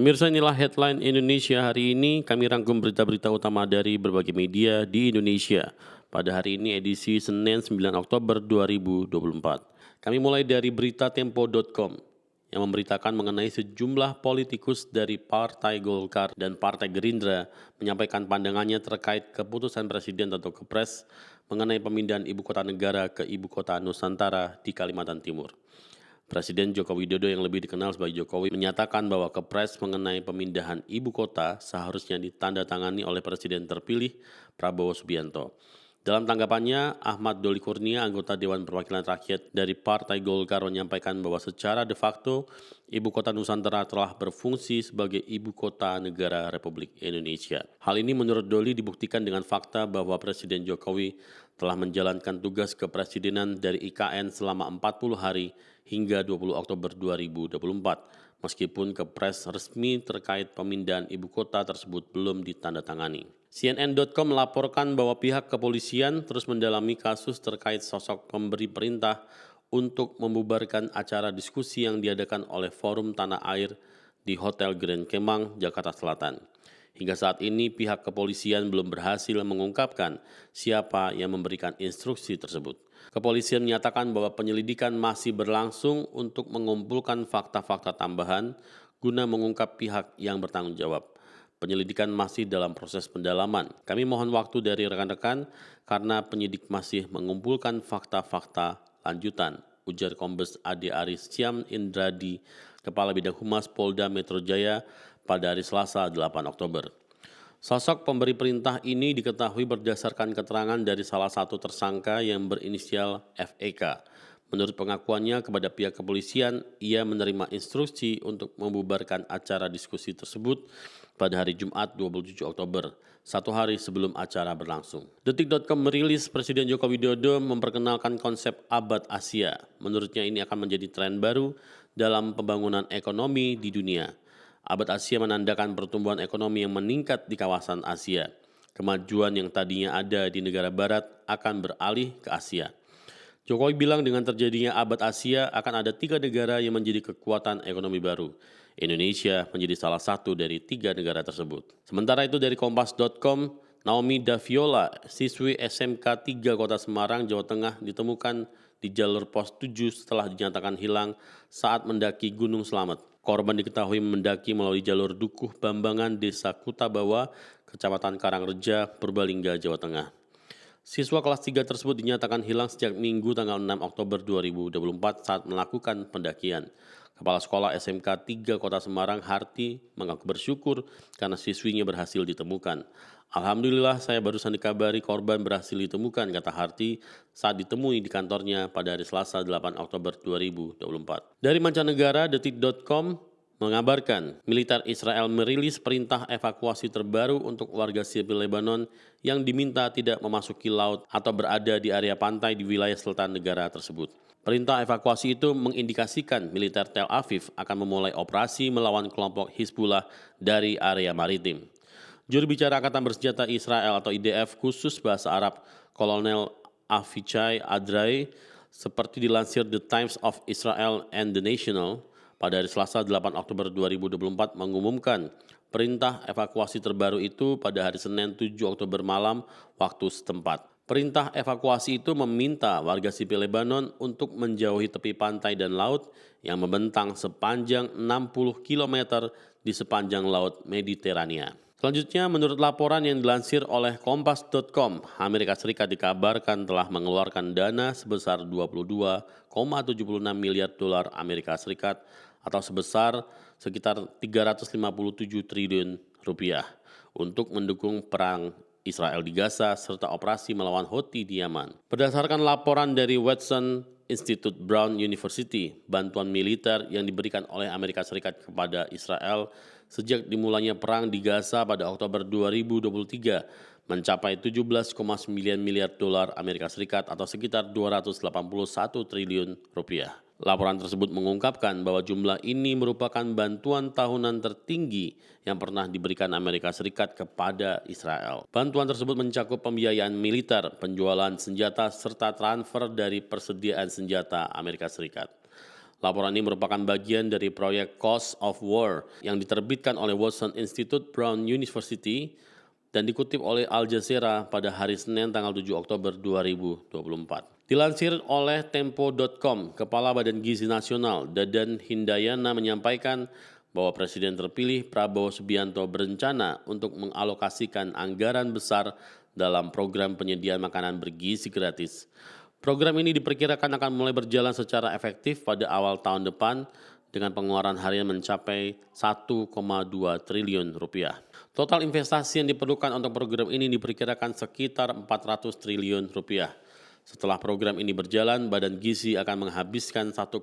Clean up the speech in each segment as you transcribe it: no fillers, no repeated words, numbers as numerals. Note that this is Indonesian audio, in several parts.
Pemirsa, inilah headline Indonesia hari ini. Kami rangkum berita-berita utama dari berbagai media di Indonesia. Pada hari ini edisi Senin 9 Oktober 2024. Kami mulai dari berita tempo.com yang memberitakan mengenai sejumlah politikus dari Partai Golkar dan Partai Gerindra menyampaikan pandangannya terkait keputusan Presiden atau Kepres mengenai pemindahan ibu kota negara ke ibu kota Nusantara di Kalimantan Timur. Presiden Joko Widodo yang lebih dikenal sebagai Jokowi menyatakan bahwa Kepres mengenai pemindahan ibu kota seharusnya ditandatangani oleh Presiden terpilih Prabowo Subianto. Dalam tanggapannya, Ahmad Doli Kurnia, anggota Dewan Perwakilan Rakyat dari Partai Golkar menyampaikan bahwa secara de facto ibu kota Nusantara telah berfungsi sebagai ibu kota negara Republik Indonesia. Hal ini menurut Doli dibuktikan dengan fakta bahwa Presiden Jokowi telah menjalankan tugas kepresidenan dari IKN selama 40 hari hingga 20 Oktober 2024, meskipun Kepres resmi terkait pemindahan ibu kota tersebut belum ditandatangani. CNN.com melaporkan bahwa pihak kepolisian terus mendalami kasus terkait sosok pemberi perintah untuk membubarkan acara diskusi yang diadakan oleh Forum Tanah Air di Hotel Grand Kemang, Jakarta Selatan. Hingga saat ini pihak kepolisian belum berhasil mengungkapkan siapa yang memberikan instruksi tersebut. Kepolisian menyatakan bahwa penyelidikan masih berlangsung untuk mengumpulkan fakta-fakta tambahan guna mengungkap pihak yang bertanggung jawab. Penyelidikan masih dalam proses pendalaman. Kami mohon waktu dari rekan-rekan karena penyidik masih mengumpulkan fakta-fakta lanjutan, ujar Kombes Ade Aris Syam Indradi, Kepala Bidang Humas Polda Metro Jaya pada hari Selasa 8 Oktober. Sosok pemberi perintah ini diketahui berdasarkan keterangan dari salah satu tersangka yang berinisial FEK. Menurut pengakuannya kepada pihak kepolisian, ia menerima instruksi untuk membubarkan acara diskusi tersebut pada hari Jumat 27 Oktober, satu hari sebelum acara berlangsung. Detik.com merilis Presiden Joko Widodo memperkenalkan konsep Abad Asia. Menurutnya ini akan menjadi tren baru dalam pembangunan ekonomi di dunia. Abad Asia menandakan pertumbuhan ekonomi yang meningkat di kawasan Asia. Kemajuan yang tadinya ada di negara barat akan beralih ke Asia. Jokowi bilang dengan terjadinya Abad Asia akan ada 3 negara yang menjadi kekuatan ekonomi baru. Indonesia menjadi salah satu dari 3 negara tersebut. Sementara itu dari Kompas.com, Naomi Daviola, siswi SMK 3 Kota Semarang, Jawa Tengah ditemukan di jalur pos 7 setelah dinyatakan hilang saat mendaki Gunung Slamet. Korban diketahui mendaki melalui jalur Dukuh Bambangan, Desa Kutabawa, Kecamatan Karangreja, Purbalingga, Jawa Tengah. Siswa kelas 3 tersebut dinyatakan hilang sejak Minggu tanggal 6 Oktober 2024 saat melakukan pendakian. Kepala Sekolah SMK 3 Kota Semarang, Harti, mengaku bersyukur karena siswinya berhasil ditemukan. Alhamdulillah saya barusan dikabari korban berhasil ditemukan, kata Harti saat ditemui di kantornya pada hari Selasa 8 Oktober 2024. Dari mancanegara, Detik.com mengabarkan militer Israel merilis perintah evakuasi terbaru untuk warga sipil Lebanon yang diminta tidak memasuki laut atau berada di area pantai di wilayah selatan negara tersebut. Perintah evakuasi itu mengindikasikan militer Tel Aviv akan memulai operasi melawan kelompok Hizbullah dari area maritim. Juru bicara Angkatan Bersenjata Israel atau IDF khusus bahasa Arab, Kolonel Avichai Adrai, seperti dilansir The Times of Israel and The National, pada hari Selasa 8 Oktober 2024 mengumumkan perintah evakuasi terbaru itu pada hari Senin 7 Oktober malam waktu setempat. Perintah evakuasi itu meminta warga sipil Lebanon untuk menjauhi tepi pantai dan laut yang membentang sepanjang 60 km di sepanjang Laut Mediterania. Selanjutnya, menurut laporan yang dilansir oleh Kompas.com, Amerika Serikat dikabarkan telah mengeluarkan dana sebesar 22,76 miliar dolar Amerika Serikat atau sebesar sekitar 357 triliun rupiah untuk mendukung perang Israel di Gaza serta operasi melawan Houthi di Yaman. Berdasarkan laporan dari Watson Institute Brown University, bantuan militer yang diberikan oleh Amerika Serikat kepada Israel sejak dimulainya perang di Gaza pada Oktober 2023 mencapai 17,9 miliar dolar Amerika Serikat atau sekitar 281 triliun rupiah. Laporan tersebut mengungkapkan bahwa jumlah ini merupakan bantuan tahunan tertinggi yang pernah diberikan Amerika Serikat kepada Israel. Bantuan tersebut mencakup pembiayaan militer, penjualan senjata, serta transfer dari persediaan senjata Amerika Serikat. Laporan ini merupakan bagian dari proyek Cost of War yang diterbitkan oleh Watson Institute Brown University dan dikutip oleh Al Jazeera pada hari Senin tanggal 7 Oktober 2024. Dilansir oleh Tempo.com, Kepala Badan Gizi Nasional Dadan Hindayana menyampaikan bahwa Presiden terpilih Prabowo Subianto berencana untuk mengalokasikan anggaran besar dalam program penyediaan makanan bergizi gratis. Program ini diperkirakan akan mulai berjalan secara efektif pada awal tahun depan dengan pengeluaran harian mencapai 1,2 triliun rupiah. Total investasi yang diperlukan untuk program ini diperkirakan sekitar 400 triliun rupiah. Setelah program ini berjalan, Badan Gizi akan menghabiskan 1,2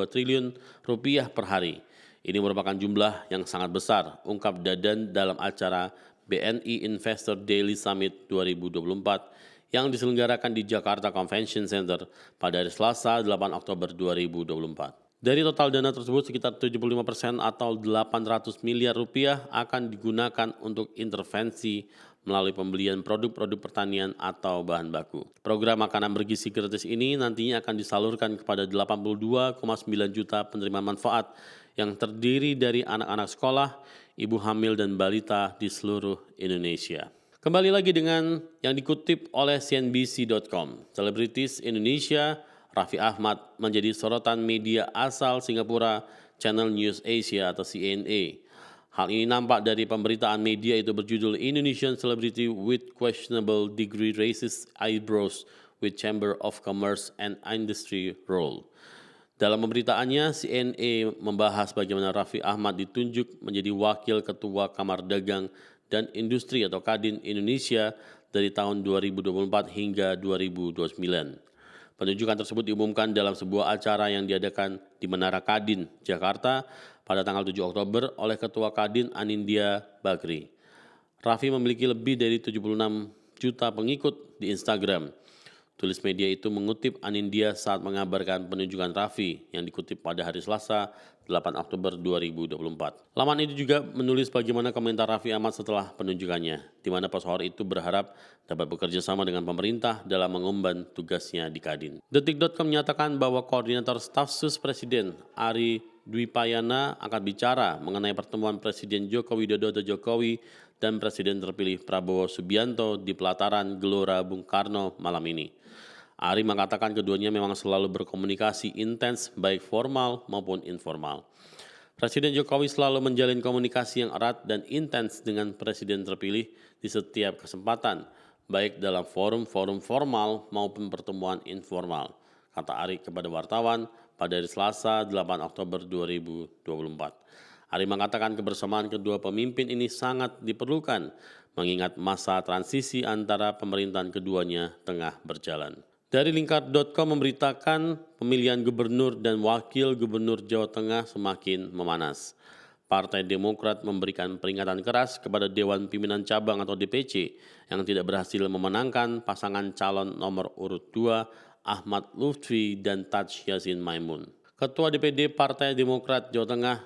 triliun rupiah per hari. Ini merupakan jumlah yang sangat besar, ungkap Dadan dalam acara BNI Investor Daily Summit 2024 yang diselenggarakan di Jakarta Convention Center pada hari Selasa 8 Oktober 2024. Dari total dana tersebut, sekitar 75% atau 800 miliar rupiah akan digunakan untuk intervensi melalui pembelian produk-produk pertanian atau bahan baku. Program makanan bergizi gratis ini nantinya akan disalurkan kepada 82,9 juta penerima manfaat yang terdiri dari anak-anak sekolah, ibu hamil dan balita di seluruh Indonesia. Kembali lagi dengan yang dikutip oleh CNBC.com. Selebritis Indonesia Raffi Ahmad menjadi sorotan media asal Singapura Channel News Asia atau CNA. Hal ini nampak dari pemberitaan media itu berjudul Indonesian Celebrity with Questionable Degree Raises Eyebrows with Chamber of Commerce and Industry Role. Dalam pemberitaannya, CNA membahas bagaimana Raffi Ahmad ditunjuk menjadi Wakil Ketua Kamar Dagang dan Industri atau Kadin Indonesia dari tahun 2024 hingga 2029. Penunjukan tersebut diumumkan dalam sebuah acara yang diadakan di Menara Kadin, Jakarta pada tanggal 7 Oktober oleh Ketua Kadin Anindya Bakri. Raffi memiliki lebih dari 76 juta pengikut di Instagram. Tulis media itu mengutip Anindya saat mengabarkan penunjukan Raffi yang dikutip pada hari Selasa 8 Oktober 2024. Laman itu juga menulis bagaimana komentar Raffi Ahmad setelah penunjukannya, di mana pesohor itu berharap dapat bekerja sama dengan pemerintah dalam mengemban tugasnya di Kadin. Detik.com menyatakan bahwa Koordinator Staf Sus Presiden Ari Dwipayana akan bicara mengenai pertemuan Presiden Joko Widodo atau Jokowi dan Presiden terpilih Prabowo Subianto di pelataran Gelora Bung Karno malam ini. Ari mengatakan keduanya memang selalu berkomunikasi intens baik formal maupun informal. Presiden Jokowi selalu menjalin komunikasi yang erat dan intens dengan Presiden terpilih di setiap kesempatan, baik dalam forum-forum formal maupun pertemuan informal, kata Ari kepada wartawan pada hari Selasa 8 Oktober 2024. Ari mengatakan kebersamaan kedua pemimpin ini sangat diperlukan, mengingat masa transisi antara pemerintahan keduanya tengah berjalan. Dari Lingkar.com memberitakan pemilihan gubernur dan wakil gubernur Jawa Tengah semakin memanas. Partai Demokrat memberikan peringatan keras kepada Dewan Pimpinan Cabang atau DPC yang tidak berhasil memenangkan pasangan calon nomor urut 2 Ahmad Lutfi dan Taj Yassin Maimun. Ketua DPD Partai Demokrat Jawa Tengah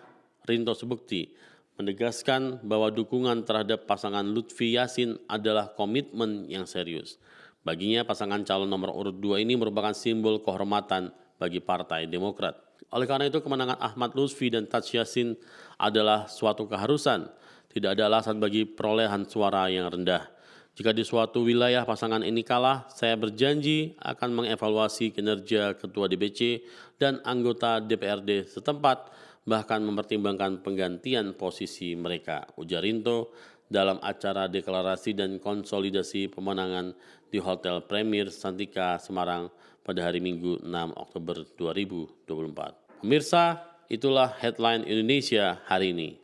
Rinto Subukti menegaskan bahwa dukungan terhadap pasangan Lutfi Yassin adalah komitmen yang serius. Baginya pasangan calon nomor urut 2 ini merupakan simbol kehormatan bagi Partai Demokrat. Oleh karena itu kemenangan Ahmad Lutfi dan Taj Yassin adalah suatu keharusan. Tidak ada alasan bagi perolehan suara yang rendah. Jika di suatu wilayah pasangan ini kalah, saya berjanji akan mengevaluasi kinerja Ketua DPC dan anggota DPRD setempat, bahkan mempertimbangkan penggantian posisi mereka, ujar Rinto dalam acara deklarasi dan konsolidasi pemenangan di Hotel Premier Santika Semarang pada hari Minggu 6 Oktober 2024. Pemirsa, itulah headline Indonesia hari ini.